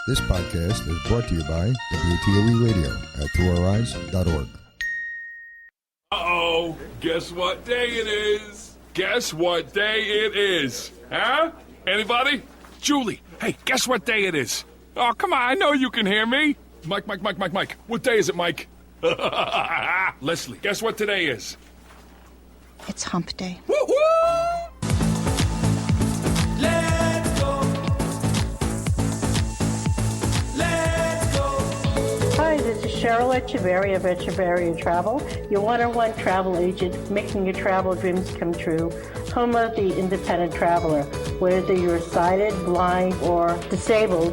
This podcast is brought to you by WTOE Radio at tourourise.org. Uh-oh, guess what day it is? Guess what day it is? Huh? Anybody? Julie, hey, guess what day it is? Oh, come on, I know you can hear me. Mike. What day is it, Mike? Leslie, guess what today is? It's hump day. Woo-hoo! Let's go. Let's go. Hi, this is Cheryl Echeverria of Echeverria Travel, your one-on-one travel agent, making your travel dreams come true, home of the independent traveler. Whether you're sighted, blind, or disabled,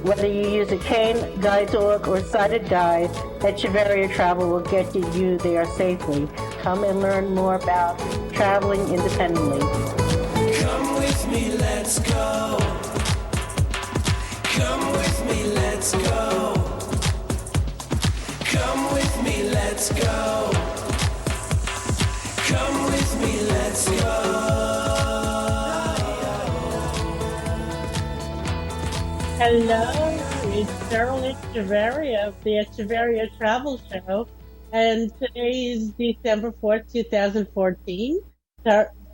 whether you use a cane, guide dog, or sighted guide, Echeverria Travel will get you there safely. Come and learn more about traveling independently. Come with me, let's go. Come with me, let's go. Come with me, let's go. Come with me, let's go. Hello, it's Cheryl Echeverria of the Echeverria Travel Show, and today is December 4th, 2014.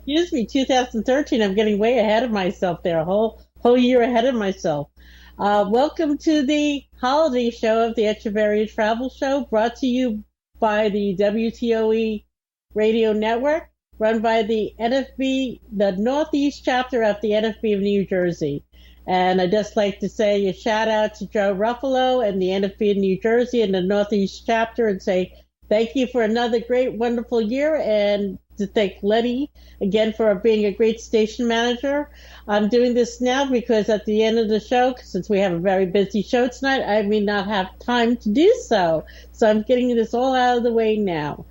2013. I'm getting way ahead of myself there, a whole year ahead of myself. Welcome to the holiday show of the Echeverria Travel Show, brought to you by the WTOE Radio Network, run by the NFB, the Northeast chapter of the NFB of New Jersey. And I'd just like to say a shout out to Joe Ruffalo and the NFB in New Jersey and the Northeast chapter and say thank you for another great, wonderful year, and to thank Letty again for being a great station manager. I'm doing this now because at the end of the show, since we have a very busy show tonight, I may not have time to do so. So I'm getting this all out of the way now.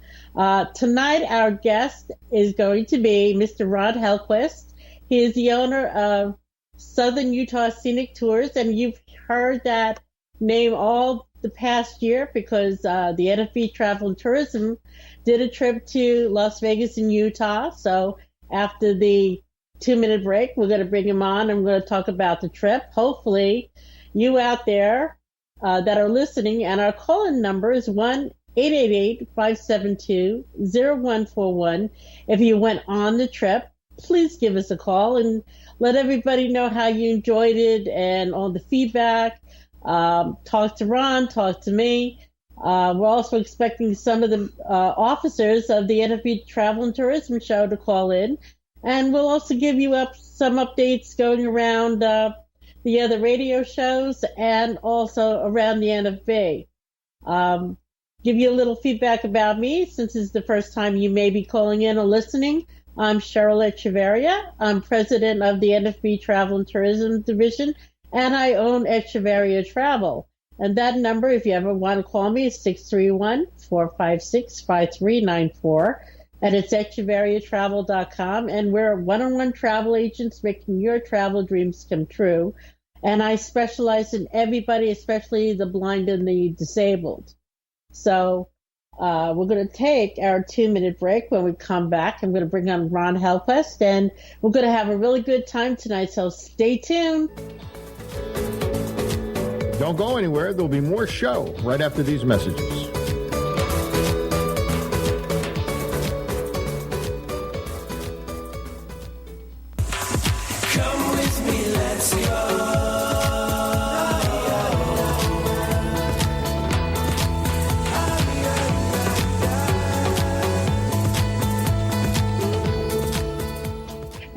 Tonight, our guest is going to be Mr. Ron Helquist. He is the owner of Southern Utah Scenic Tours, and you've heard that name all the past year because the NFB Travel and Tourism did a trip to Las Vegas in Utah. So after the 2-minute break, we're going to bring him on and we're going to talk about the trip. Hopefully you out there that are listening, and our call-in number is 1-888-572-0141. If you went on the trip, please give us a call and let everybody know how you enjoyed it and all the feedback. Talk to Ron, talk to me. We're also expecting some of the officers of the NFB Travel and Tourism Show to call in. And we'll also give you some updates going around the other radio shows and also around the NFB. Give you a little feedback about me since it's the first time you may be calling in or listening. I'm Cheryl Echeverria. I'm president of the NFB Travel and Tourism Division, and I own Echeverria Travel. And that number, if you ever want to call me, is 631-456-5394. And it's EcheveriaTravel.com. And we're one-on-one travel agents making your travel dreams come true. And I specialize in everybody, especially the blind and the disabled. So we're going to take our 2-minute break. When we come back, I'm going to bring on Ron Helquist, and we're going to have a really good time tonight, so stay tuned. Don't go anywhere. There'll be more show right after these messages. Come with me, let's go.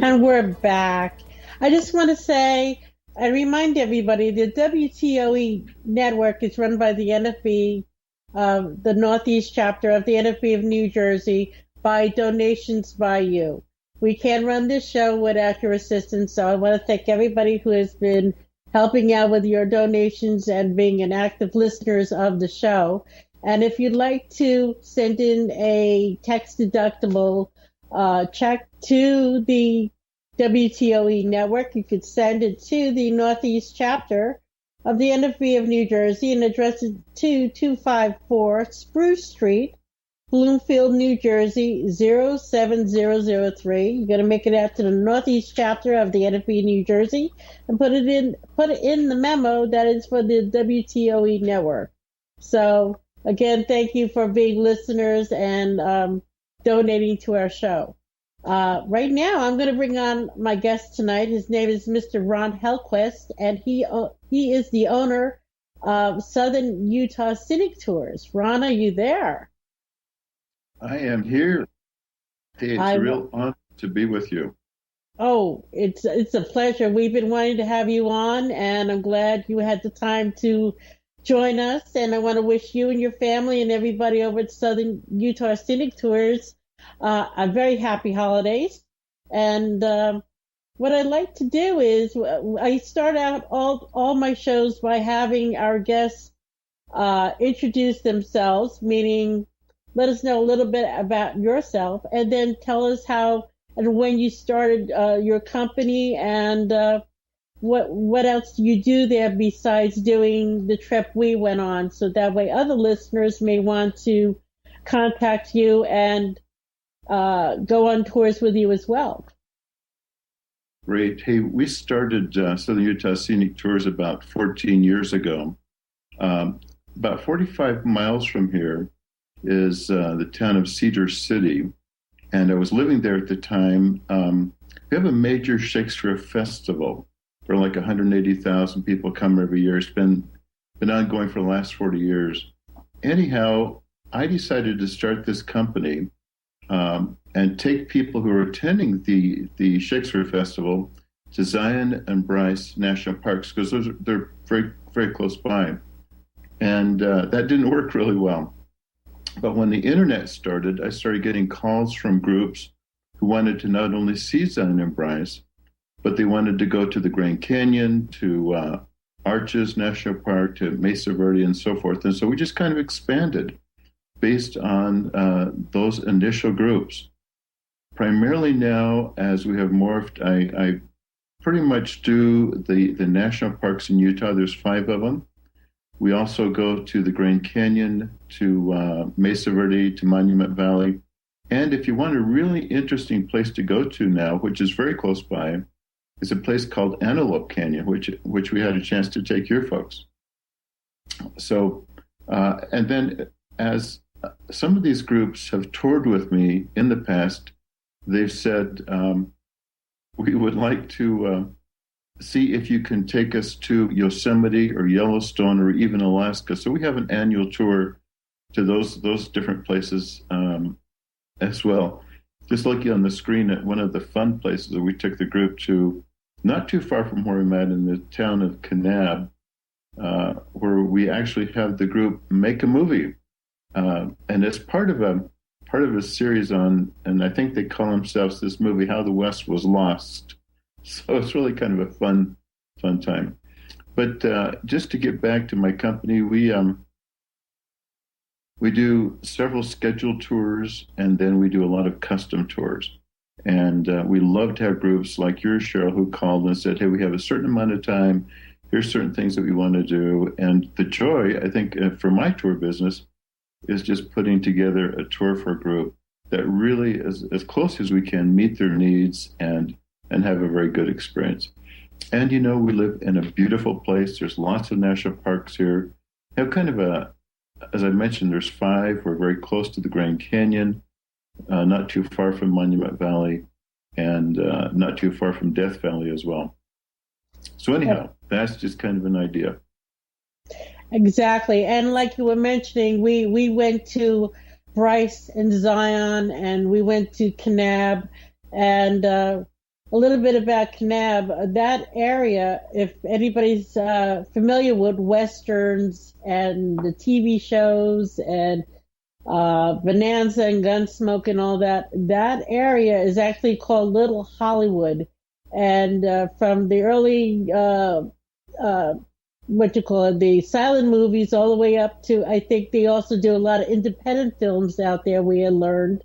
And we're back. I just want to say, I remind everybody, the WTOE network is run by the NFB, the Northeast chapter of the NFB of New Jersey, by donations by you. We can't run this show without your assistance, so I want to thank everybody who has been helping out with your donations and being an active listeners of the show. And if you'd like to send in a tax-deductible check to the WTOE network, you could send it to the Northeast chapter of the NFB of New Jersey and address it to 254 Spruce Street, Bloomfield, New Jersey, 07003. You're going to make it out to the Northeast chapter of the NFB New Jersey and put it in the memo that is for the WTOE network. So again, thank you for being listeners and donating to our show. Right now, I'm going to bring on my guest tonight. His name is Mr. Ron Helquist, and he is the owner of Southern Utah Scenic Tours. Ron, are you there? I am here. Hey, it's a real honor to be with you. Oh, it's a pleasure. We've been wanting to have you on, and I'm glad you had the time to join us. And I want to wish you and your family and everybody over at Southern Utah Scenic Tours a very happy holidays. And what I'd like to do is I start out all my shows by having our guests introduce themselves, meaning let us know a little bit about yourself, and then tell us how and when you started your company and what else do you do there besides doing the trip we went on, so that way other listeners may want to contact you and go on tours with you as well. Great. Hey, we started Southern Utah Scenic Tours about 14 years ago. About 45 miles from here is the town of Cedar City, and I was living there at the time. We have a major Shakespeare festival where like 180,000 people come every year. It's been ongoing for the last 40 years. Anyhow, I decided to start this company and take people who are attending the Shakespeare Festival to Zion and Bryce National Parks, because they're very, very close by. And that didn't work really well. But when the internet started, I started getting calls from groups who wanted to not only see Zion and Bryce, but they wanted to go to the Grand Canyon, to Arches National Park, to Mesa Verde, and so forth. And so we just kind of expanded based on those initial groups. Primarily now, as we have morphed, I pretty much do the national parks in Utah. There's 5 of them. We also go to the Grand Canyon, to Mesa Verde, to Monument Valley. And if you want a really interesting place to go to now, which is very close by, is a place called Antelope Canyon, which we had a chance to take your folks. So, and then as some of these groups have toured with me in the past, they've said, we would like to see if you can take us to Yosemite or Yellowstone or even Alaska. So we have an annual tour to those different places as well. Just looking on the screen at one of the fun places that we took the group to, not too far from where I'm at, in the town of Kanab, where we actually have the group make a movie. And it's part of a series on, and I think they call themselves this movie, How the West Was Lost. So it's really kind of a fun time. But just to get back to my company, we do several scheduled tours, and then we do a lot of custom tours. And we love to have groups like yours, Cheryl, who called and said, hey, we have a certain amount of time. Here's certain things that we want to do. And the joy, I think, for my tour business is just putting together a tour for a group that really is as close as we can meet their needs and have a very good experience. And, you know, we live in a beautiful place. There's lots of national parks here. We have kind of as I mentioned, there's 5. We're very close to the Grand Canyon, not too far from Monument Valley, and not too far from Death Valley as well. So anyhow, that's just kind of an idea. Exactly. And like you were mentioning, we went to Bryce and Zion, and we went to Kanab, and a little bit about Kanab. That area, if anybody's familiar with Westerns and the TV shows and Bonanza and Gunsmoke and all that, that area is actually called Little Hollywood. And from the early, the silent movies all the way up to, I think they also do a lot of independent films out there, we had learned,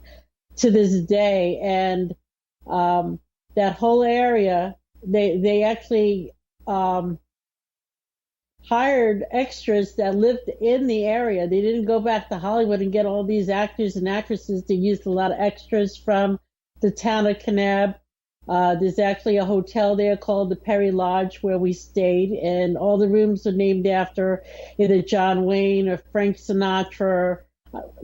to this day. And that whole area, they actually hired extras that lived in the area. They didn't go back to Hollywood and get all these actors and actresses. They used a lot of extras from the town of Kanab. There's actually a hotel there called the Perry Lodge where we stayed, and all the rooms are named after either John Wayne or Frank Sinatra.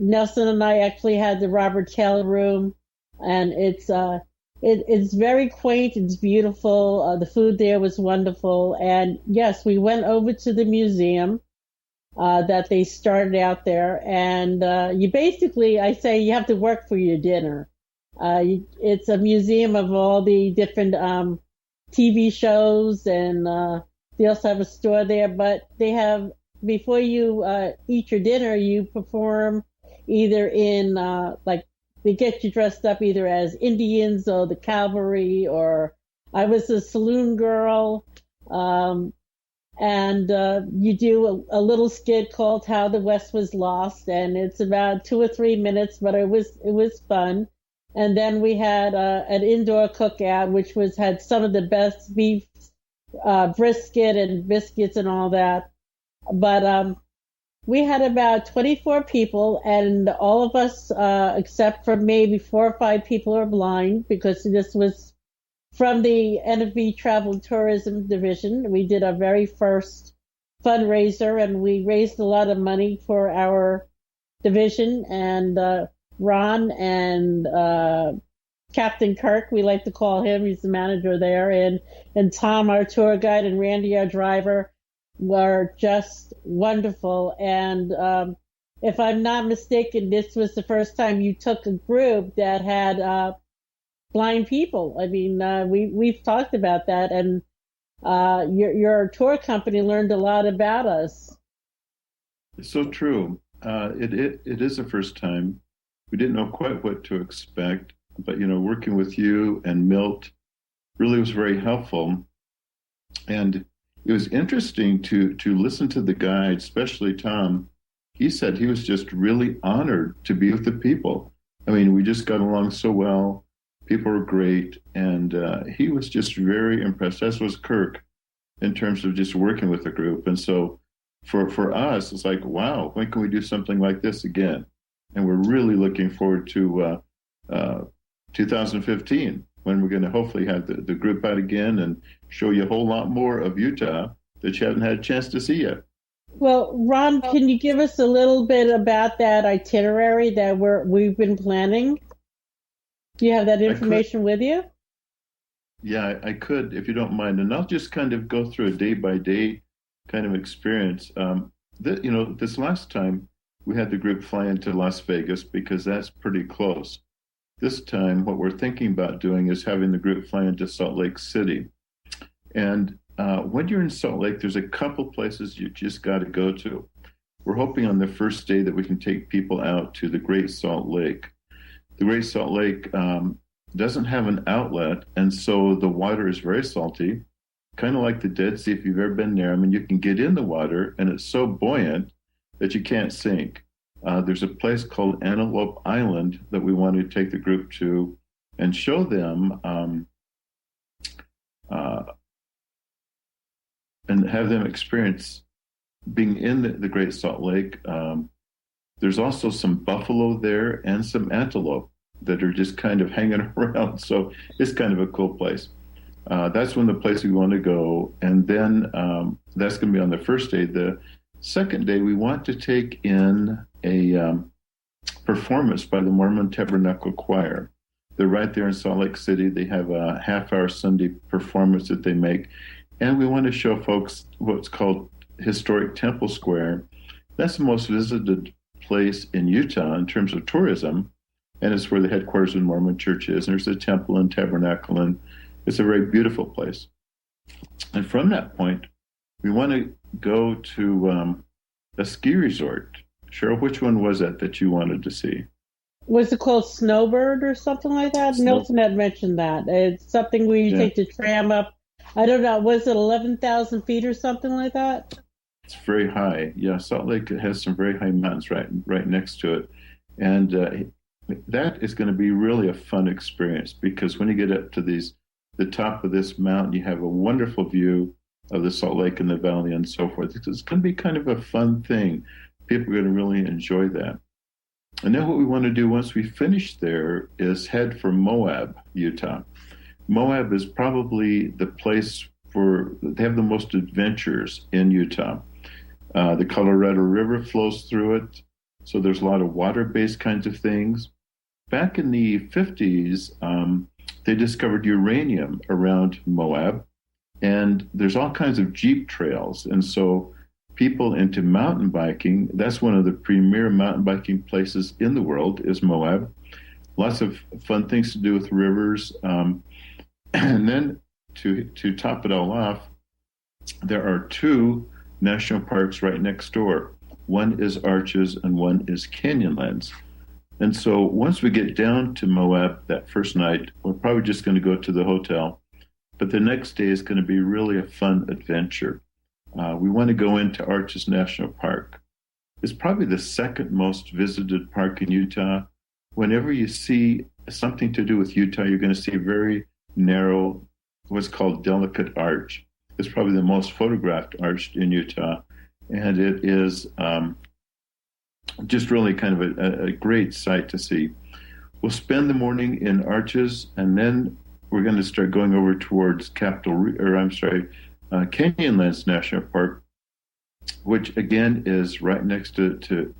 Nelson and I actually had the Robert Taylor room, and it's very quaint. It's beautiful. The food there was wonderful, and yes, we went over to the museum that they started out there, and you basically, I say, you have to work for your dinner. It's a museum of all the different TV shows, and they also have a store there. But they have, before you eat your dinner, you perform either in like they get you dressed up either as Indians or the cavalry, or I was a saloon girl, and you do a little skit called "How the West Was Lost," and it's about 2 or 3 minutes, but it was fun. And then we had an indoor cookout, which had some of the best beef brisket and biscuits and all that. But we had about 24 people, and all of us, except for maybe 4 or 5 people, are blind, because this was from the NFB Travel and Tourism Division. We did our very first fundraiser, and we raised a lot of money for our division, and Ron and Captain Kirk, we like to call him, he's the manager there, and Tom, our tour guide, and Randy, our driver, were just wonderful. And if I'm not mistaken, this was the first time you took a group that had blind people. I mean, we've talked about that, and your tour company learned a lot about us. It's so true. It is the first time. We didn't know quite what to expect, but working with you and Milt really was very helpful. And it was interesting to listen to the guide, especially Tom. He said he was just really honored to be with the people. I mean, we just got along so well. People were great, and he was just very impressed, as was Kirk, in terms of just working with the group. And so for us, it's like, wow, when can we do something like this again? And we're really looking forward to 2015, when we're going to hopefully have the group out again and show you a whole lot more of Utah that you haven't had a chance to see yet. Well, Ron, can you give us a little bit about that itinerary that we've been planning? Do you have that information with you? Yeah, I could, if you don't mind. And I'll just kind of go through a day-by-day kind of experience. This last time, we had the group fly into Las Vegas because that's pretty close. This time, what we're thinking about doing is having the group fly into Salt Lake City. And when you're in Salt Lake, there's a couple places you just got to go to. We're hoping on the first day that we can take people out to the Great Salt Lake. The Great Salt Lake doesn't have an outlet, and so the water is very salty, kind of like the Dead Sea if you've ever been there. I mean, you can get in the water, and it's so buoyant that you can't sink. There's a place called Antelope Island that we want to take the group to and show them and have them experience being in the Great Salt Lake. There's also some buffalo there and some antelope that are just kind of hanging around. So it's kind of a cool place. That's one of the places we want to go. And then that's going to be on the first day. The second day, we want to take in a performance by the Mormon Tabernacle Choir. They're right there in Salt Lake City. They have a half-hour Sunday performance that they make. And we want to show folks what's called Historic Temple Square. That's the most visited place in Utah in terms of tourism. And it's where the headquarters of the Mormon Church is. And there's a temple and tabernacle, and it's a very beautiful place. And from that point, we want to go to a ski resort. Cheryl, which one was that you wanted to see? Was it called Snowbird or something like that? Nelson had mentioned that. It's something where you take the tram up. I don't know. Was it 11,000 feet or something like that? It's very high. Yeah, Salt Lake has some very high mountains right next to it. And that is going to be really a fun experience, because when you get up to the top of this mountain, you have a wonderful view of the Salt Lake and the Valley and so forth. It's going to be kind of a fun thing. People are going to really enjoy that. And then what we want to do once we finish there is head for Moab, Utah. Moab is probably the place they have the most adventures in Utah. The Colorado River flows through it, so there's a lot of water-based kinds of things. Back in the 50s, they discovered uranium around Moab, and there's all kinds of jeep trails. And so people into mountain biking, that's one of the premier mountain biking places in the world is Moab. Lots of fun things to do with rivers. And then to top it all off, there are two national parks right next door. One is Arches and one is Canyonlands. And so once we get down to Moab that first night, we're probably just going to go to the hotel. But the next day is going to be really a fun adventure. We want to go into Arches National Park. It's probably the second most visited park in Utah. Whenever you see something to do with Utah, you're going to see a very narrow, what's called delicate arch. It's probably the most photographed arch in Utah. And it is just really kind of a great sight to see. We'll spend the morning in Arches, and then we're going to start going over towards Canyonlands National Park, which again is right next to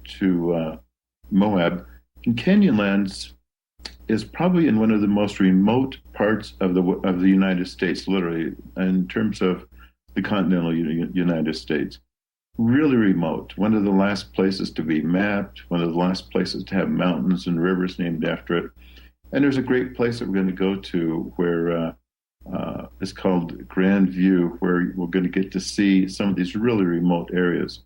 Moab. And Canyonlands is probably in one of the most remote parts of the United States, literally, in terms of the continental United States. Really remote. One of the last places to be mapped, one of the last places to have mountains and rivers named after it. And there's a great place that we're going to go to where it's called Grand View, where we're going to get to see some of these really remote areas.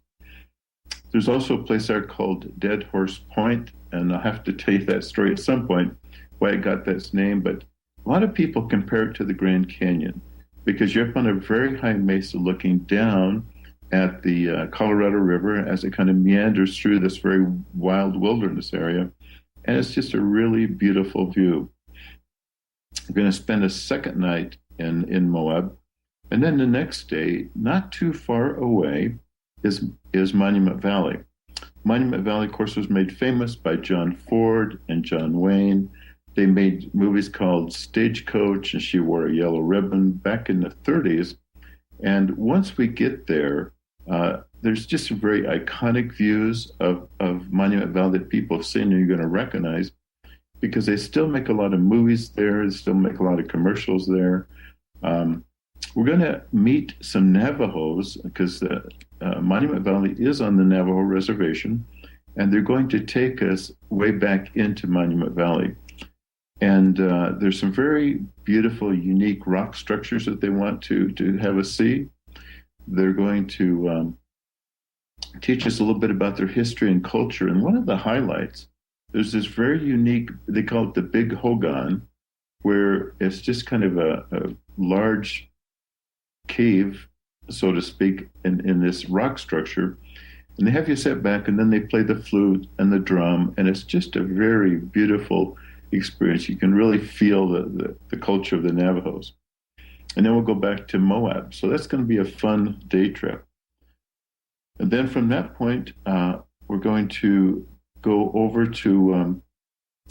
There's also a place there called Dead Horse Point, and I'll have to tell you that story at some point, why it got that name, but a lot of people compare it to the Grand Canyon because you're up on a very high mesa looking down at the Colorado River as it kind of meanders through this very wild wilderness area, and it's just a really beautiful view. We're going to spend a second night in Moab, and then the next day, not too far away, is Monument Valley. Monument Valley, of course, was made famous by John Ford and John Wayne. They made movies called Stagecoach and She Wore a Yellow Ribbon back in the 30s. And once we get there, there's just some very iconic views of Monument Valley that people have seen and you're going to recognize because they still make a lot of movies there. They still make a lot of commercials there. We're going to meet some Navajos because Monument Valley is on the Navajo reservation, and they're going to take us way back into Monument Valley. And there's some very beautiful, unique rock structures that they want to have us see. They're going to teach us a little bit about their history and culture. And one of the highlights, there's this very unique, they call it the Big Hogan, where it's just kind of a large cave, so to speak, in this rock structure. And they have you sit back, and then they play the flute and the drum, and it's just a very beautiful experience. You can really feel the culture of the Navajos. And then we'll go back to Moab. So that's going to be a fun day trip. And then from that point, we're going to go over to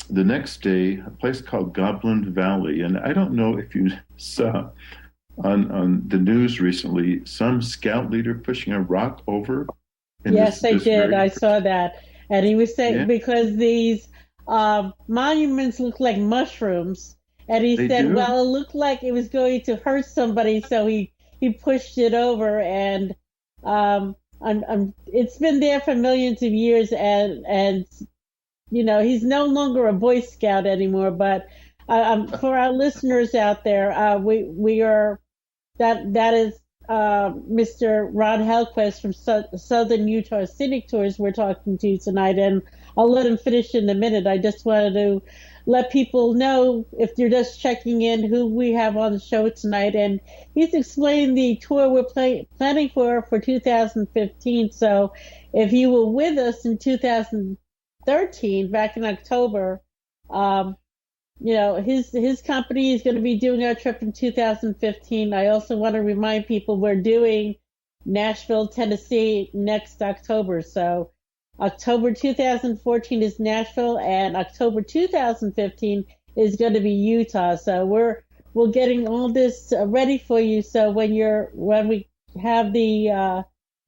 the next day, a place called Goblin Valley. And I don't know if you saw on the news recently, some scout leader pushing a rock over. Yes, I did. I saw that. And he was saying because these monuments look like mushrooms. And he said, well, it looked like it was going to hurt somebody, so he pushed it over. And it's been there for millions of years, and you know, he's no longer a Boy Scout anymore. But for our listeners out there, we are that is Mr. Ron Helquist from Southern Utah Scenic Tours we're talking to tonight, and I'll let him finish in a minute. I just wanted to let people know, if they're just checking in, who we have on the show tonight. And he's explaining the tour we're planning for 2015. So if you were with us in 2013, back in October, his company is going to be doing our trip in 2015. I also want to remind people we're doing Nashville, Tennessee next October. So October 2014 is Nashville, and October 2015 is going to be Utah. So we're getting all this ready for you. So when we have the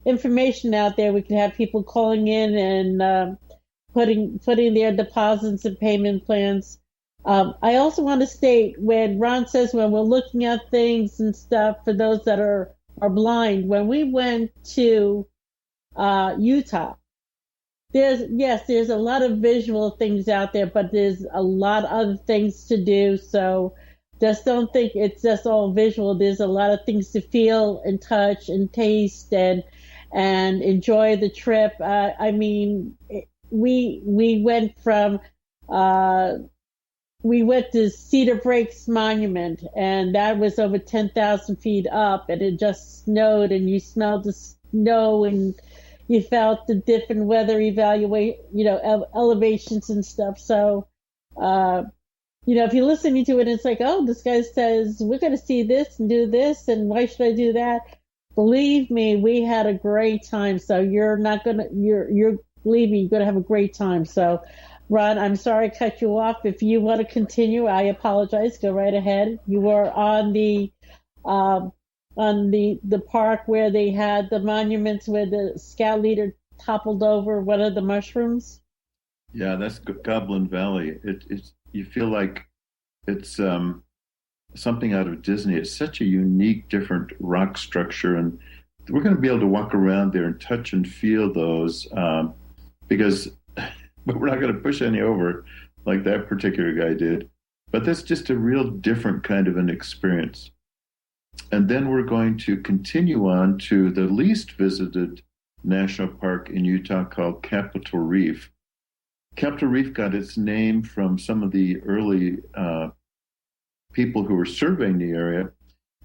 information out there, we can have people calling in and putting their deposits and payment plans. I also want to state, when Ron says when we're looking at things and stuff, for those that are blind, when we went to Utah, there's a lot of visual things out there, but there's a lot of other things to do. So just don't think it's just all visual. There's a lot of things to feel and touch and taste and enjoy the trip. We went to Cedar Breaks Monument, and that was over 10,000 feet up, and it just snowed, and you smelled the snow, and you felt the different weather elevations and stuff. So, if you're listening to it, it's like, oh, this guy says we're going to see this and do this, and why should I do that? Believe me, we had a great time. So believe me, you're going to have a great time. So, Ron, I'm sorry I cut you off. If you want to continue, I apologize. Go right ahead. You were on the park where they had the monuments where the scout leader toppled over one of the mushrooms. Yeah, that's Goblin Valley. It's you feel like it's something out of Disney. It's such a unique, different rock structure, and we're going to be able to walk around there and touch and feel those because. But we're not going to push any over like that particular guy did. But that's just a real different kind of an experience. And then we're going to continue on to the least visited national park in Utah called Capitol Reef. Capitol Reef got its name from some of the early people who were surveying the area,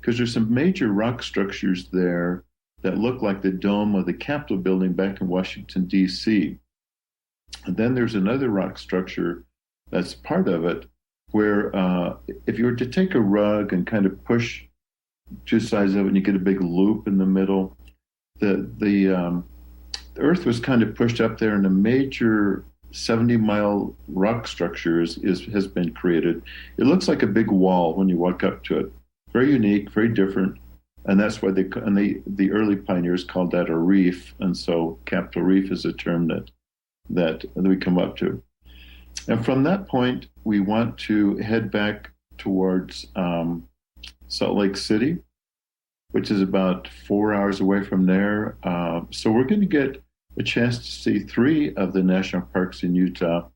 because there's some major rock structures there that look like the dome of the Capitol building back in Washington, D.C. And then there's another rock structure that's part of it where if you were to take a rug and kind of push two sides of it and you get a big loop in the middle, the earth was kind of pushed up there, and a major 70-mile rock structure has been created. It looks like a big wall when you walk up to it. Very unique, very different. And that's why the early pioneers called that a reef. And so Capitol Reef is a term that we come up to. And from that point, we want to head back towards Salt Lake City, which is about 4 hours away from there. So we're going to get a chance to see 3 of the national parks in Utah,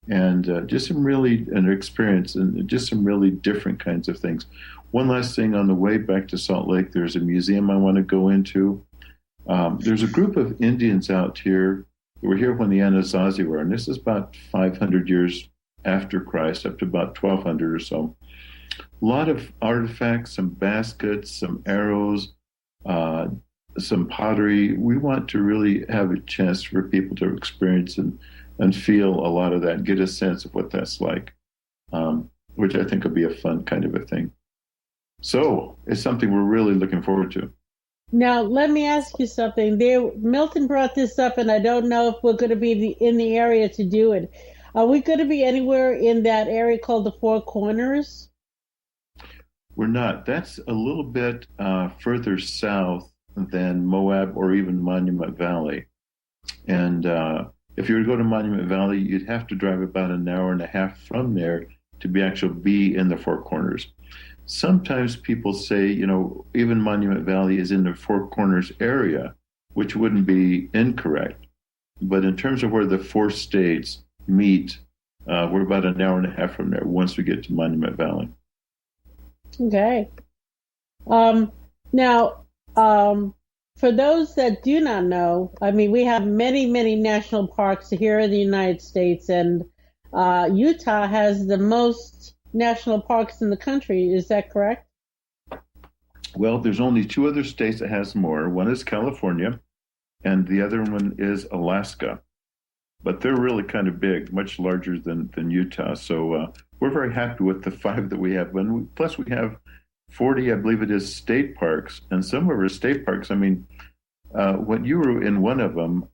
and just some really an experience and just some really different kinds of things. One last thing on the way back to Salt Lake, there's a museum I want to go into. There's a group of Indians out here who were here when the Anasazi were, and this is about 500 years after Christ, up to about 1200 or so. A lot of artifacts, some baskets, some arrows, some pottery. We want to really have a chance for people to experience and feel a lot of that, get a sense of what that's like, which I think will be a fun kind of a thing. So it's something we're really looking forward to. Now, let me ask you something. Milton brought this up, and I don't know if we're going to be in the area to do it. Are we going to be anywhere in that area called the Four Corners? We're not. That's a little bit further south than Moab or even Monument Valley. And if you were to go to Monument Valley, you'd have to drive about an hour and a half from there to be in the Four Corners. Sometimes people say, even Monument Valley is in the Four Corners area, which wouldn't be incorrect. But in terms of where the 4 states meet, we're about an hour and a half from there once we get to Monument Valley. Okay. Now, for those that do not know, we have many, many national parks here in the United States, and Utah has the most national parks in the country. Is that correct? Well, there's only 2 other states that has more. One is California, and the other one is Alaska. but they're really kind of big, much larger than Utah. So we're very happy with the 5 that we have. Plus, we have 40, I believe it is, state parks, and some of our state parks. I mean, when you were in one of them,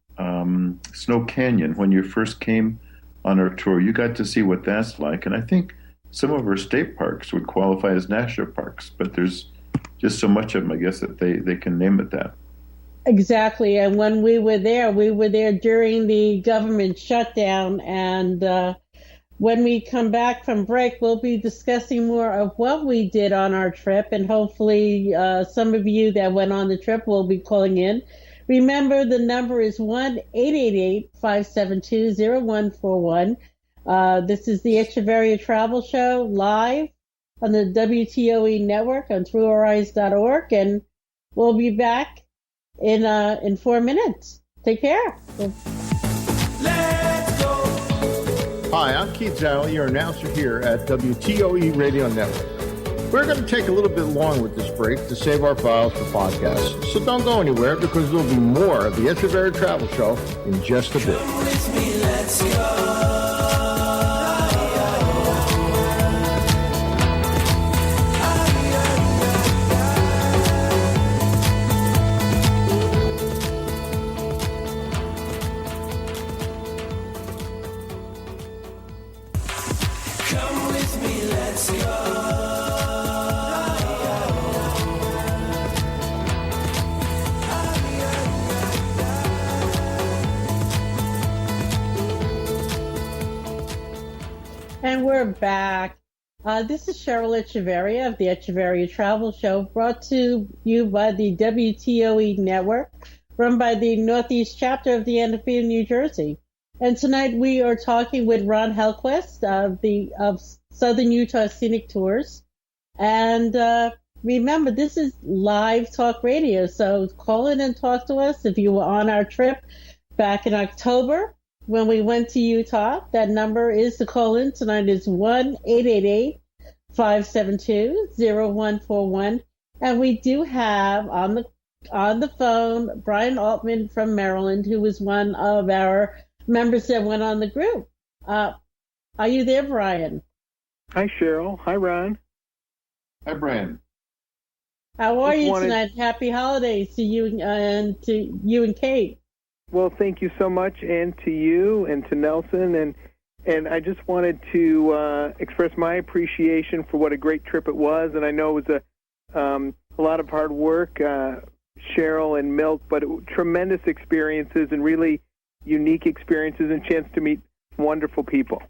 Snow Canyon, when you first came on our tour, you got to see what that's like. And I think some of our state parks would qualify as national parks, but there's just so much of them, I guess, that they can name it that. Exactly. And when we were there during the government shutdown. And when we come back from break, we'll be discussing more of what we did on our trip. And hopefully some of you that went on the trip will be calling in. Remember, the number is 1-888-572-0141. This is the Echeverria Travel Show live on the WTOE network on ThroughOurEyes.org, and we'll be back in 4 minutes. Take care. Let's go. Hi, I'm Keith Zhao, your announcer here at WTOE Radio Network. We're going to take a little bit long with this break to save our files for podcasts, so don't go anywhere because there'll be more of the Echeverria Travel Show in just a bit. Come with me, let's go. Come with me, let's go. And we're back. This is Cheryl Echeverria of the Echeverria Travel Show, brought to you by the WTOE Network, run by the Northeast chapter of the NFB of New Jersey. And tonight we are talking with Ron Helquist of Southern Utah Scenic Tours. And remember, this is live talk radio, so call in and talk to us if you were on our trip back in October. When we went to Utah, that number is to call in tonight is 1-888-572-0141. And we do have on the phone Brian Altman from Maryland, who was one of our members that went on the group. Are you there, Brian? Hi, Cheryl. Hi, Ron. Hi, Brian. How are you tonight? Happy holidays to you and Kate. Well, thank you so much, and to you and to Nelson, and I just wanted to express my appreciation for what a great trip it was, and I know it was a lot of hard work, Cheryl and Milt, but tremendous experiences and really unique experiences and chance to meet wonderful people.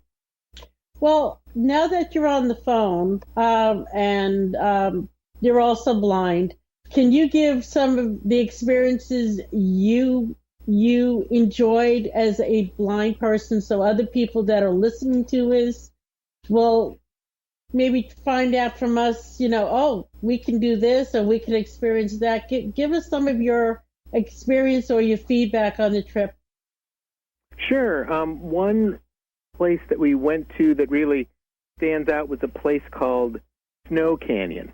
Well, now that you're on the phone and you're also blind, can you give some of the experiences you enjoyed as a blind person so other people that are listening to us will maybe find out from us, oh, we can do this or we can experience that. Give us some of your experience or your feedback on the trip. Sure. One place that we went to that really stands out was a place called Snow Canyon.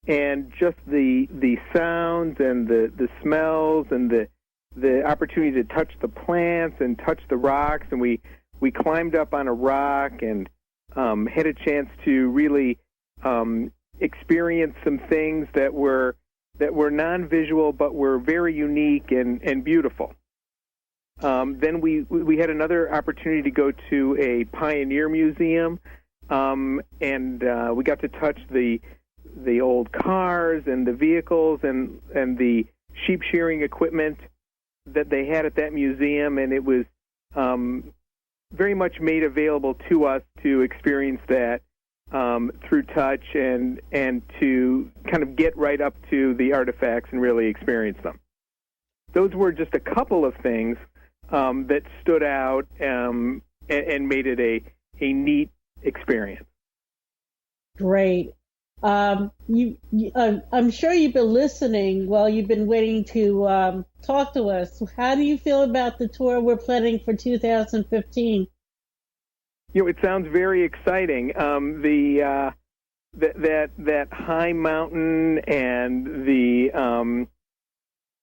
And just the sounds and the smells and the opportunity to touch the plants and touch the rocks, and we climbed up on a rock and had a chance to really experience some things that were non-visual but were very unique and beautiful. Then we had another opportunity to go to a pioneer museum, and we got to touch the old cars and the vehicles and the sheep shearing equipment that they had at that museum, and it was very much made available to us to experience that through touch and to kind of get right up to the artifacts and really experience them. Those were just a couple of things that stood out and made it a neat experience. Great. I'm sure you've been listening while you've been waiting to talk to us. How do you feel about the tour we're planning for 2015? It sounds very exciting. That high mountain and the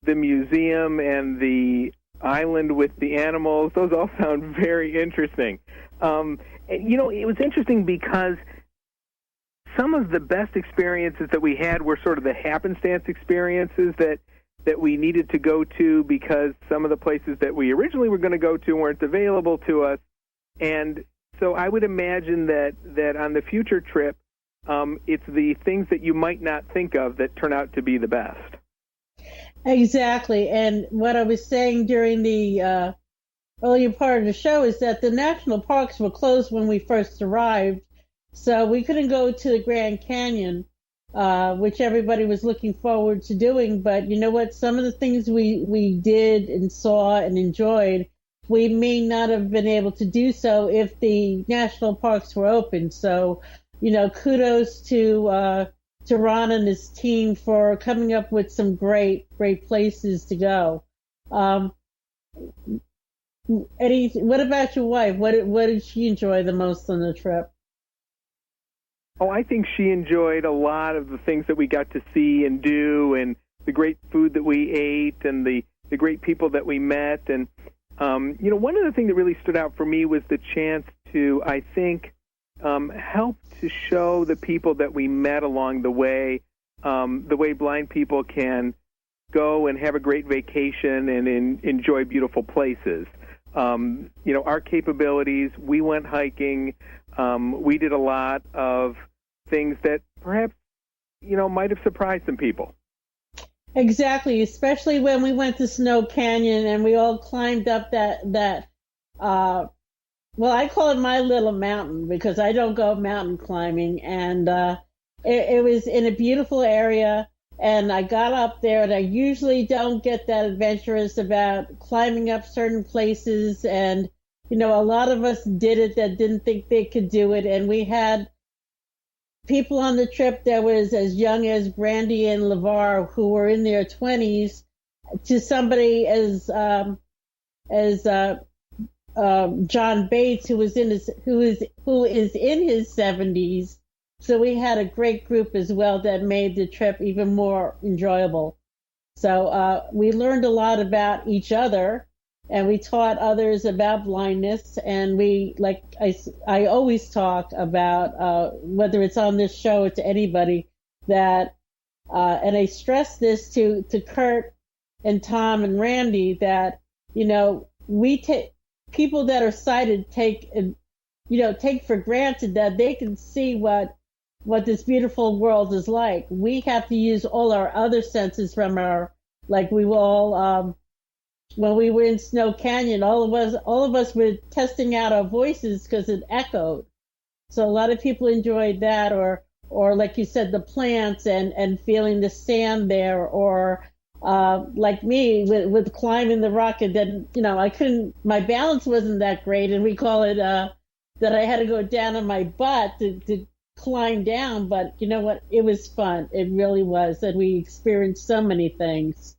museum and the island with the animals. Those all sound very interesting. And, it was interesting because some of the best experiences that we had were sort of the happenstance experiences that we needed to go to because some of the places that we originally were going to go to weren't available to us. And so I would imagine that on the future trip, it's the things that you might not think of that turn out to be the best. Exactly. And what I was saying during the earlier part of the show is that the national parks were closed when we first arrived. So we couldn't go to the Grand Canyon, which everybody was looking forward to doing. But you know what? Some of the things we did and saw and enjoyed, we may not have been able to do so if the national parks were open. So, kudos to Ron and his team for coming up with some great places to go. Eddie, what about your wife? What did she enjoy the most on the trip? Oh, I think she enjoyed a lot of the things that we got to see and do, and the great food that we ate, and the great people that we met. And, one of the things that really stood out for me was the chance to, I think, help to show the people that we met along the way blind people can go and have a great vacation and enjoy beautiful places. Our capabilities, we went hiking, we did a lot of things that perhaps, might have surprised some people. Exactly, especially when we went to Snow Canyon and we all climbed up that I call it my little mountain because I don't go mountain climbing, and it was in a beautiful area. And I got up there, and I usually don't get that adventurous about climbing up certain places. And, a lot of us did it that didn't think they could do it. And we had people on the trip that was as young as Brandy and LeVar, who were in their 20s, to somebody as John Bates, who is in his 70s. So we had a great group as well that made the trip even more enjoyable. So we learned a lot about each other, and we taught others about blindness. And we, like I always talk about, whether it's on this show or to anybody, that, and I stress this to Kurt and Tom and Randy, that, we take people that are sighted take for granted that they can see what this beautiful world is like. We have to use all our other senses when we all, when we were in Snow Canyon, all of us were testing out our voices because it echoed. So a lot of people enjoyed that, or like you said, the plants and feeling the sand there, or like me with climbing the rock, and then, I couldn't, my balance wasn't that great, and we call it, that I had to go down on my butt to climb down, but you know what? It was fun. It really was, and we experienced so many things.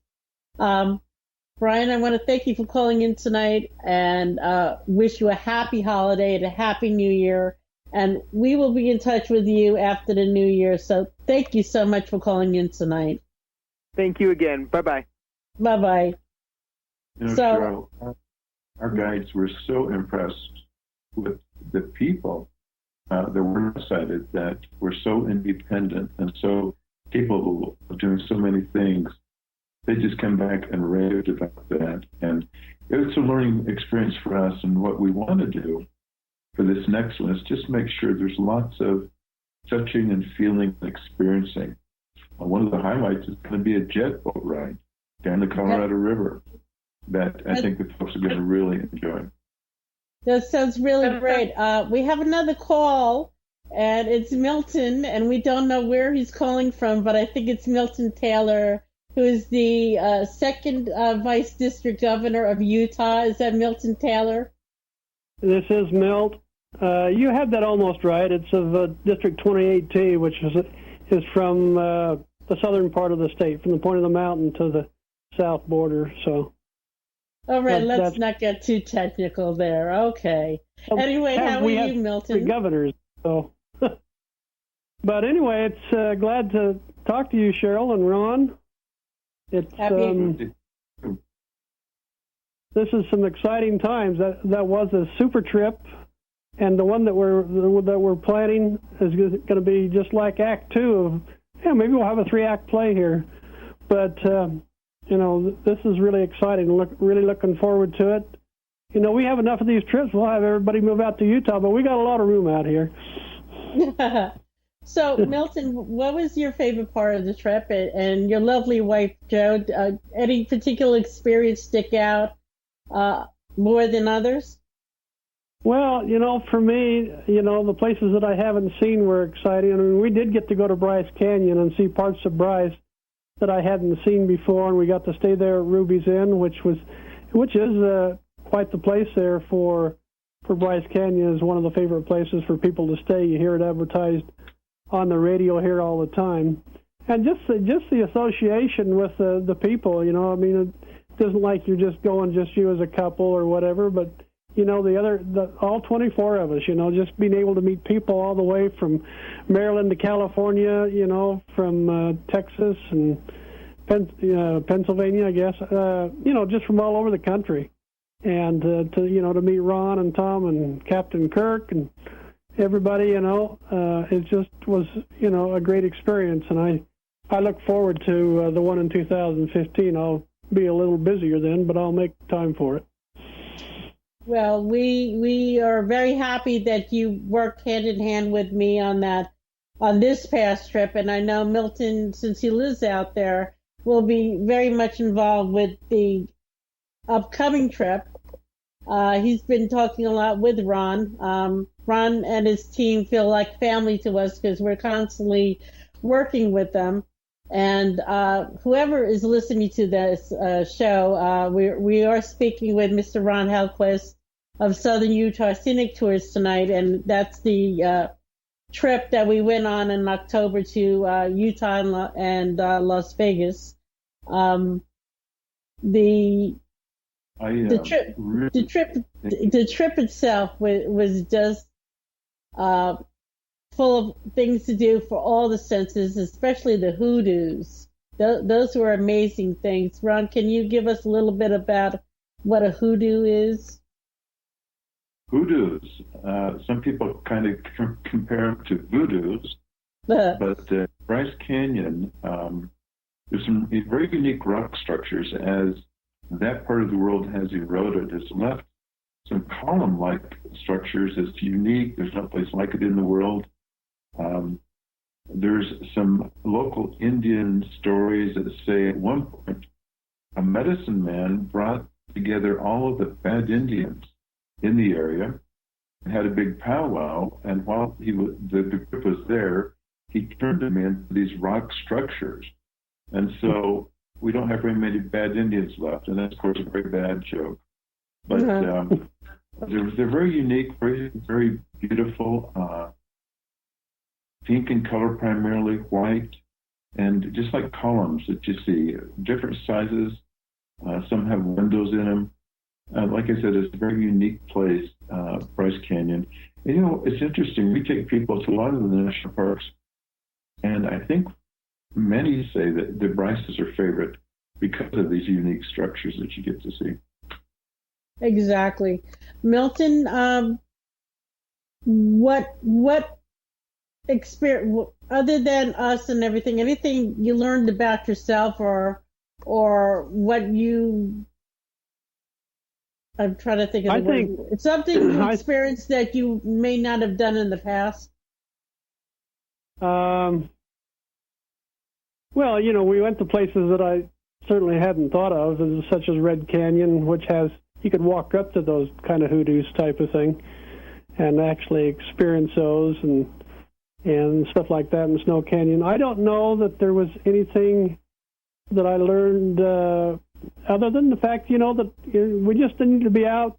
Brian, I want to thank you for calling in tonight, and wish you a happy holiday and a happy New Year. And we will be in touch with you after the New Year. So thank you so much for calling in tonight. Thank you again. Bye-bye. Bye-bye. Cheryl, our guides were so impressed with the people that were sighted, that were so independent and so capable of doing so many things. They just come back and raved about that. And it's a learning experience for us. And what we want to do for this next one is just make sure there's lots of touching and feeling and experiencing. One of the highlights is going to be a jet boat ride down the Colorado River that I think the folks are going to really enjoy. That sounds really great. We have another call, and it's Milton, and we don't know where he's calling from, but I think it's Milton Taylor, who is the second vice district governor of Utah. Is that Milton Taylor? This is Milt. You had that almost right. It's of District 28T, which is from the southern part of the state, from the point of the mountain to the south border. So. All right, let's not get too technical there. Okay. Anyway, how are you, Milton? Governors. So. But anyway, it's glad to talk to you, Cheryl and Ron. It's this this is some exciting times. That was a super trip, and the one that we're planning is going to be just like Act 2 of, maybe we'll have a 3-act play here. But this is really exciting. Really looking forward to it. We have enough of these trips. We'll have everybody move out to Utah, but we got a lot of room out here. So, Milton, what was your favorite part of the trip? And your lovely wife, Jo, any particular experience stick out more than others? Well, for me, the places that I haven't seen were exciting. I mean, we did get to go to Bryce Canyon and see parts of Bryce that I hadn't seen before, and we got to stay there at Ruby's Inn, which is quite the place there for Bryce Canyon. Is one of the favorite places for people to stay. You hear it advertised on the radio here all the time, and just the association with the people. I mean, it isn't like you're just going just you as a couple or whatever, but all 24 of us, just being able to meet people all the way from Maryland to California, from Texas and Pennsylvania, I guess, just from all over the country, and to meet Ron and Tom and Captain Kirk and everybody, it just was, a great experience, and I look forward to the one in 2015. I'll be a little busier then, but I'll make time for it. Well, we are very happy that you worked hand in hand with me on this past trip, and I know Milton, since he lives out there, will be very much involved with the upcoming trip. He's been talking a lot with Ron. Ron and his team feel like family to us because we're constantly working with them. And whoever is listening to this show, we are speaking with Mr. Ron Helquist of Southern Utah Scenic Tours tonight, and that's the trip that we went on in October to Utah and Las Vegas. The trip itself was just full of things to do for all the senses, especially the hoodoos. Those were amazing things. Ron, can you give us a little bit about what a hoodoo is? Hoodoos. Some people kind of compare them to voodoos, but Bryce Canyon, there's some very unique rock structures. As that part of the world has eroded, has left some column-like structures. It's unique. There's no place like it in the world. There's some local Indian stories that say at one point a medicine man brought together all of the bad Indians in the area and had a big powwow, and while the group was there, he turned them into these rock structures. And so we don't have very many bad Indians left, and that's, of course, a very bad joke. But they're very unique, very, very beautiful, pink in color, primarily white, and just like columns that you see, different sizes. Some have windows in them. Like I said, it's a very unique place, Bryce Canyon. And, it's interesting. We take people to a lot of the national parks, and I think many say that the Bryce is their favorite because of these unique structures that you get to see. Exactly. Milton, what experience, other than us and everything, anything you learned about yourself or what you, I'm trying to think of the word. It's something you experienced that you may not have done in the past. Well, we went to places that I certainly hadn't thought of, such as Red Canyon, which has, you could walk up to those kind of hoodoos type of thing and actually experience those and stuff like that in Snow Canyon. I don't know that there was anything that I learned other than the fact, that we just need to be out,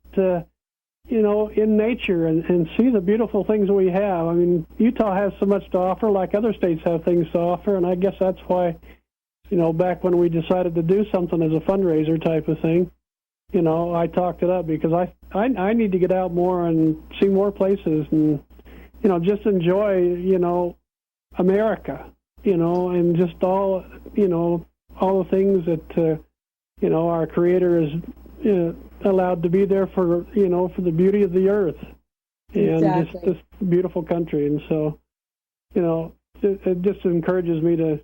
in nature and see the beautiful things that we have. I mean, Utah has so much to offer, like other states have things to offer, and I guess that's why, back when we decided to do something as a fundraiser type of thing, I talked it up because I need to get out more and see more places and, just enjoy, America, and just all the things that, our Creator has allowed to be there for the beauty of the earth and Exactly. this beautiful country. And so, it just encourages me to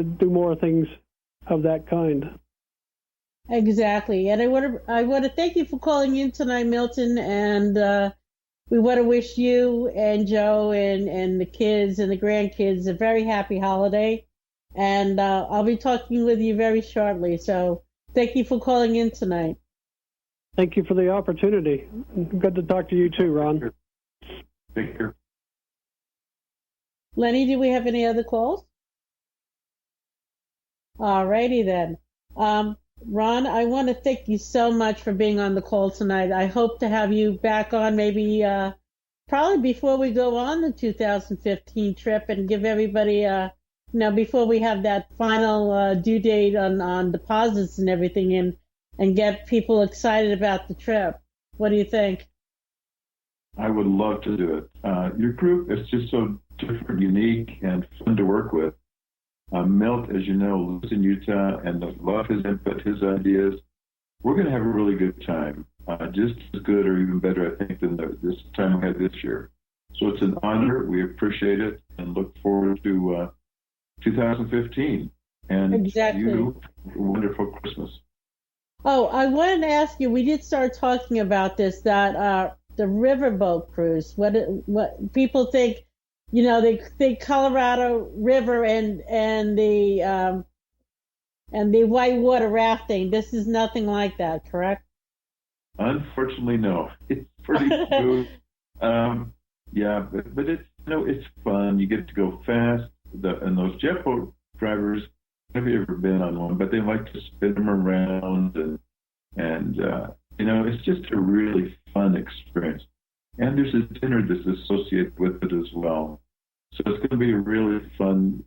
do more things of that kind. Exactly. And I want to thank you for calling in tonight, Milton. And we want to wish you and Joe and the kids and the grandkids a very happy holiday. And I'll be talking with you very shortly. So thank you for calling in tonight. Thank you for the opportunity. Good to talk to you too, Ron. Take care. Lenny, do we have any other calls? All righty then. Ron, I want to thank you so much for being on the call tonight. I hope to have you back on maybe probably before we go on the 2015 trip and give everybody, before we have that final due date on deposits and everything in, and get people excited about the trip. What do you think? I would love to do it. Your group is just so different, unique, and fun to work with. Milt, as you know, lives in Utah, and I love his input, his ideas. We're going to have a really good time, just as good or even better, I think, than this time we had this year. So it's an honor. We appreciate it and look forward to 2015. And Exactly. you, a wonderful Christmas. Oh, I wanted to ask you, we did start talking about this, that the riverboat cruise, what people think, they think Colorado River and the whitewater rafting. This is nothing like that, correct? Unfortunately, no. It's pretty smooth. Yeah, but it's fun. You get to go fast. And those jet boat drivers, have you ever been on one? But they like to spin them around, and it's just a really fun experience. And there's a dinner that's associated with it as well. So it's going to be a really fun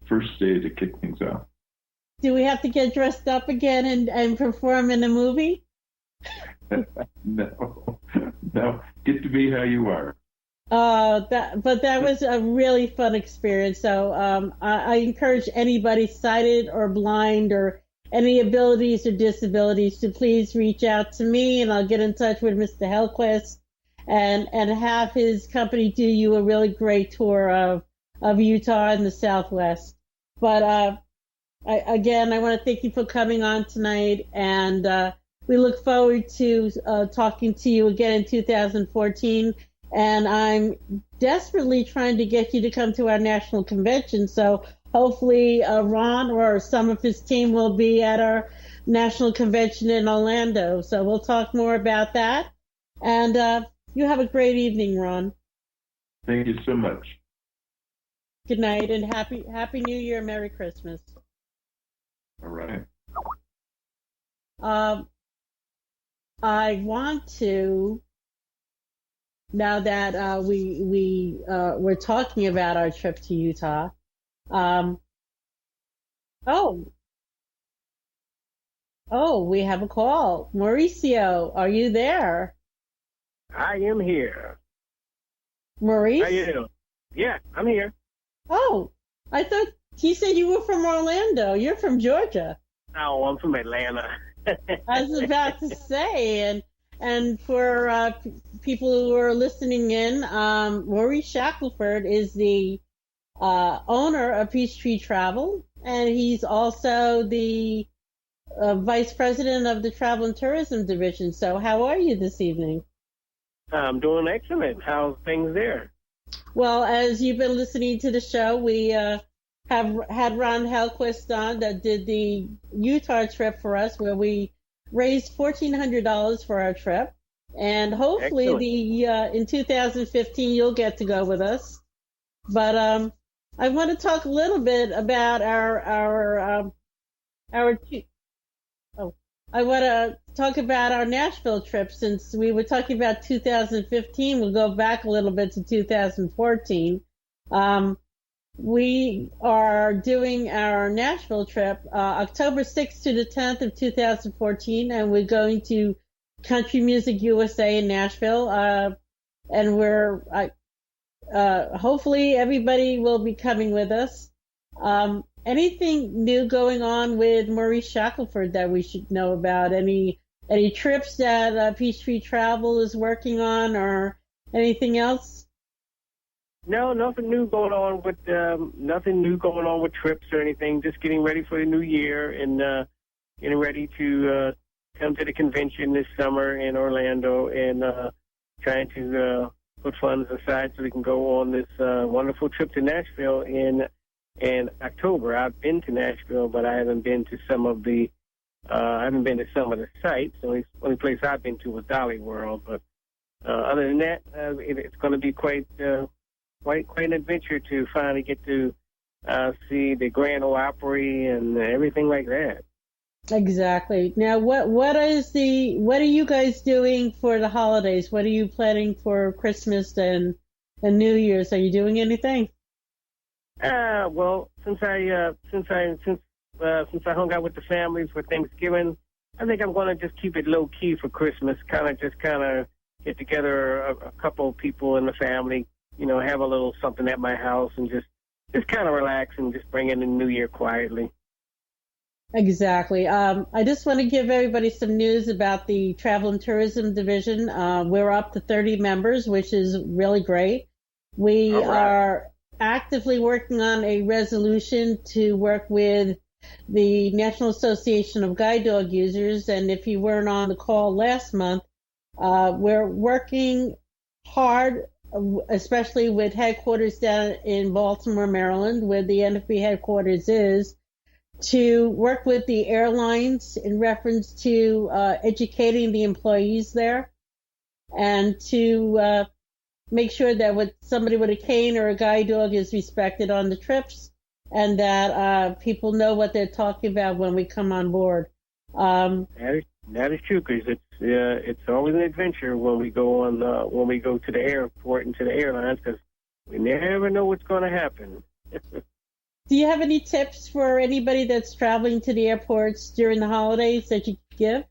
first day to kick things off. Do we have to get dressed up again and perform in a movie? No. Get to be how you are. But that was a really fun experience. So I encourage anybody sighted or blind or any abilities or disabilities to please reach out to me, and I'll get in touch with Mr. Helquist and have his company do you a really great tour of Utah and the Southwest. But I want to thank you for coming on tonight, and we look forward to talking to you again in 2014. And I'm desperately trying to get you to come to our national convention. So hopefully Ron or some of his team will be at our national convention in Orlando. So we'll talk more about that. And you have a great evening, Ron. Thank you so much. Good night, and happy New Year, Merry Christmas. All right. I want to, now that we're talking about our trip to Utah. We have a call. Mauricio, are you there? I am here. Maurice? How you doing? Yeah, I'm here. Oh, I thought he said you were from Orlando. You're from Georgia. Oh, I'm from Atlanta. I was about to say, and for people who are listening in, Maurice Shackelford is the owner of Peachtree Travel, and he's also the vice president of the Travel and Tourism Division. So how are you this evening? I'm doing excellent. How's things there? Well, as you've been listening to the show, we have had Ron Helquist on that did the Utah trip for us, where we raised $1,400 for our trip. And hopefully in 2015, you'll get to go with us. But I want to talk a little bit about I want to talk about our Nashville trip, since we were talking about 2015. We'll go back a little bit to 2014. We are doing our Nashville trip October 6th to the 10th of 2014, and we're going to Country Music USA in Nashville. And we're hopefully everybody will be coming with us. Anything new going on with Maurice Shackelford that we should know about? Any Any trips that Peachtree Travel is working on, or anything else? No, nothing new going on with trips or anything. Just getting ready for the new year and getting ready to come to the convention this summer in Orlando and trying to put funds aside so we can go on this wonderful trip to Nashville in October. I've been to Nashville, but I haven't been to some of the sites. The only place I've been to was Dolly World. But other than that, it's going to be quite an adventure to finally get to see the Grand Ole Opry and everything like that. Exactly. Now, what are you guys doing for the holidays? What are you planning for Christmas and New Year's? Are you doing anything? Well, since I hung out with the families for Thanksgiving, I think I'm going to just keep it low key for Christmas. Kind of get together a couple of people in the family, have a little something at my house and just kind of relax and just bring in the New Year quietly. Exactly. I just want to give everybody some news about the Travel and Tourism Division. We're up to 30 members, which is really great. We are actively working on a resolution to work with the National Association of Guide Dog Users. And if you weren't on the call last month, we're working hard, especially with headquarters down in Baltimore, Maryland, where the NFB headquarters is, to work with the airlines in reference to educating the employees there and to make sure that somebody with a cane or a guide dog is respected on the trips and that people know what they're talking about when we come on board. That is true, because it's always an adventure when we go to the airport and to the airlines, because we never know what's going to happen. Do you have any tips for anybody that's traveling to the airports during the holidays that you could give?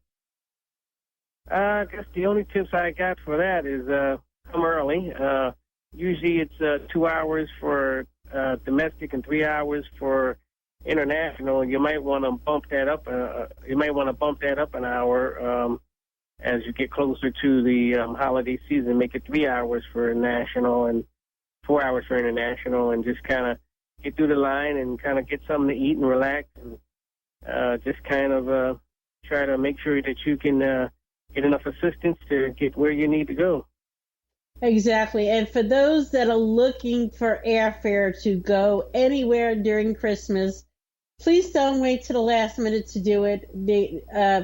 I guess the only tips I got for that is come early. Usually it's 2 hours for domestic and 3 hours for international. You might want to bump that up. An hour as you get closer to the holiday season. Make it 3 hours for national and 4 hours for international, and just kind of get through the line and kind of get something to eat and relax, and just kind of try to make sure that you can get enough assistance to get where you need to go. Exactly. And for those that are looking for airfare to go anywhere during Christmas, please don't wait to the last minute to do it.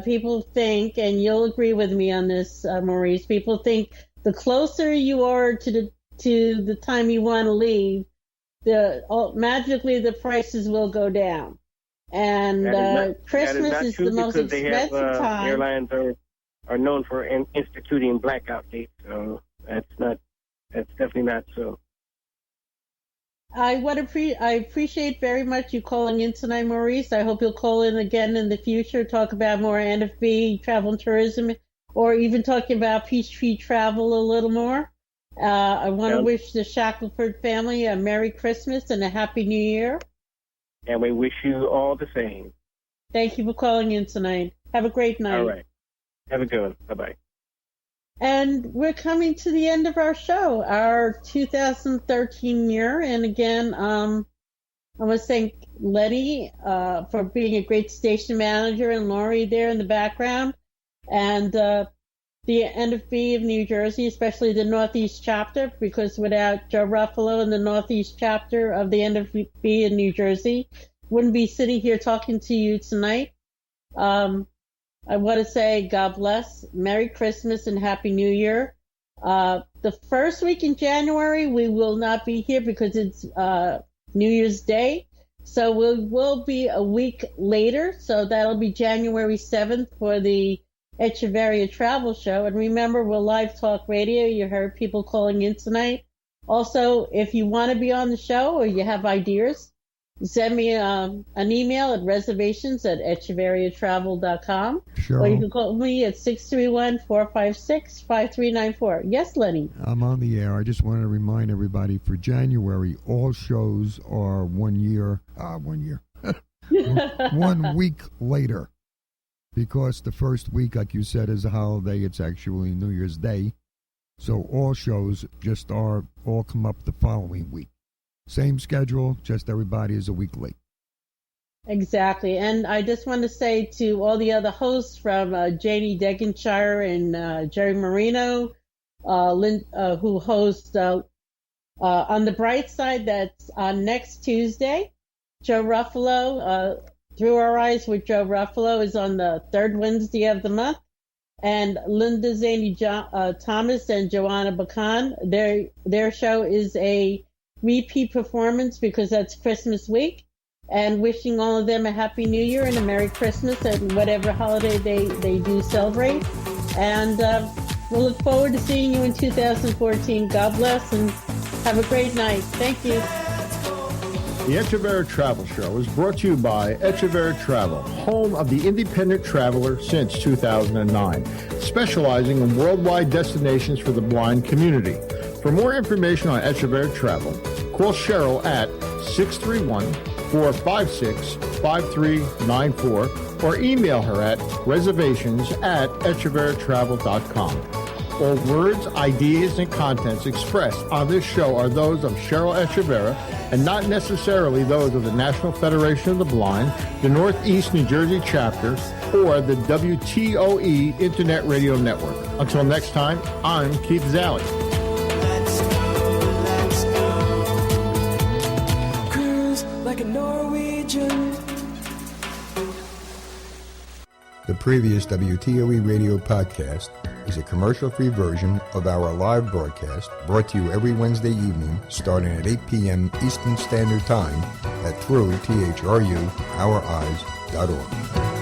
People think, and you'll agree with me on this, Maurice, people think the closer you are to the time you want to leave, magically the prices will go down. And Christmas is the most expensive time. Airlines are known for instituting blackout dates, so that's definitely not so. I appreciate very much you calling in tonight, Maurice. I hope you'll call in again in the future, talk about more NFB travel and tourism, or even talking about Peachtree Travel a little more. I want to wish the Shackelford family a Merry Christmas and a Happy New Year. And we wish you all the same. Thank you for calling in tonight. Have a great night. All right. Have a good one. Bye-bye. And we're coming to the end of our show, our 2013 year. And again, I want to thank Letty for being a great station manager, and Laurie there in the background, and the NFB of New Jersey, especially the Northeast chapter, because without Joe Ruffalo and the Northeast chapter of the NFB in New Jersey, wouldn't be sitting here talking to you tonight. I want to say God bless, Merry Christmas, and Happy New Year. The first week in January, we will not be here because it's New Year's Day. So we'll be a week later. So that'll be January 7th for the Echeverria Travel Show. And remember, we're live talk radio. You heard people calling in tonight. Also, if you want to be on the show or you have ideas, send me an email at reservations@echeverriatravel.com. Cheryl. Or you can call me at 631-456-5394. Yes, Lenny. I'm on the air. I just want to remind everybody, for January, all shows are 1 year. 1 year. 1 week later. because the first week, like you said, is a holiday. It's actually New Year's Day. So all shows just all come up the following week. Same schedule, just everybody is a week late. Exactly. And I just want to say to all the other hosts from Janie Degenshire and Jerry Marino, who host On the Bright Side, that's on next Tuesday. Joe Ruffalo, Through Our Eyes with Joe Ruffalo, is on the third Wednesday of the month. And Linda Zaney Thomas and Joanna Bacan, their show is a repeat performance because that's Christmas week. And wishing all of them a Happy New Year and a Merry Christmas and whatever holiday they do celebrate. And we'll look forward to seeing you in 2014. God bless and have a great night. Thank you. The Echeverria Travel Show is brought to you by Echeverria Travel, home of the independent traveler since 2009, specializing in worldwide destinations for the blind community. For more information on Echeverria Travel, call Cheryl at 631-456-5394 or email her at reservations@echeverriatravel.com. All words, ideas, and contents expressed on this show are those of Cheryl Echeverria and not necessarily those of the National Federation of the Blind, the Northeast New Jersey chapter, or the WTOE Internet Radio Network. Until next time, I'm Keith Zalley. Let's go. Cruise like a Norwegian. The previous WTOE Radio podcast is a commercial-free version of our live broadcast brought to you every Wednesday evening starting at 8 p.m. Eastern Standard Time at through THRU OurEyes.org.